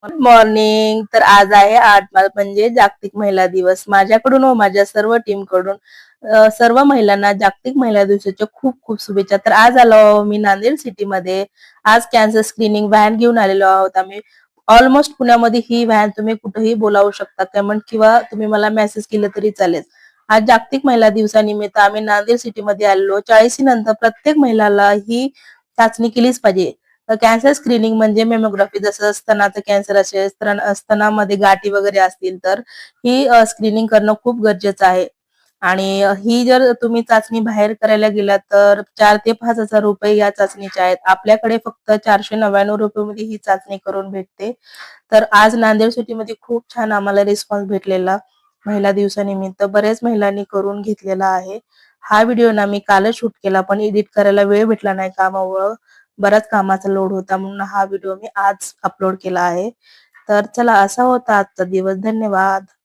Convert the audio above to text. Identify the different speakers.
Speaker 1: Good morning. तर आज आहे 8 मार्च म्हणजे जागतिक महिला दिवस. माझ्याकडून व माझ्या सर्व टीम कडून सर्व महिलांना जागतिक महिला दिवसाच्या खूप खूप शुभेच्छा. तर आज आलो मी नांदेड सिटी मध्ये. आज कॅन्सर स्क्रीनिंग व्हॅन घेऊन आलेलो आहोत आम्ही. ऑलमोस्ट पुण्यामध्ये ही व्हॅन तुम्ही कुठेही बोलावू शकता, कमेंट किंवा तुम्ही मला मेसेज केलं तरी चालेल. आज जागतिक महिला दिवसानिमित्त आम्ही नांदेड सिटी मध्ये आलेलो. 40 नंतर प्रत्येक महिलाला ही चाचणी केलीच पाहिजे. कॅन्सर स्क्रीनिंग म्हणजे मेमोग्राफी, जसं स्तनाचं कॅन्सर असेल, स्तनामध्ये गाठी वगैरे असतील तर ही स्क्रीनिंग करणं खूप गरजेचं आहे. आणि ही जर तुम्ही चाचणी बाहेर करायला गेलात तर 4 ते 5 हजार रुपये या चाचणीचे आहेत. आपल्याकडे फक्त 499 रुपये मध्ये ही चाचणी करून भेटते. तर आज नांदेड सिटीमध्ये खूप छान आम्हाला रिस्पॉन्स भेटलेला. महिला दिवसानिमित्त बऱ्याच महिलांनी करून घेतलेला आहे. हा व्हिडिओ ना मी कालच शूट केला, पण एडिट करायला वेळ भेटला नाही कामामुळं. बराच कामाचा लोड होता, म्हणून हा व्हिडिओ मी आज अपलोड केला आहे. तर चला, असा होता आजचा दिवस. धन्यवाद.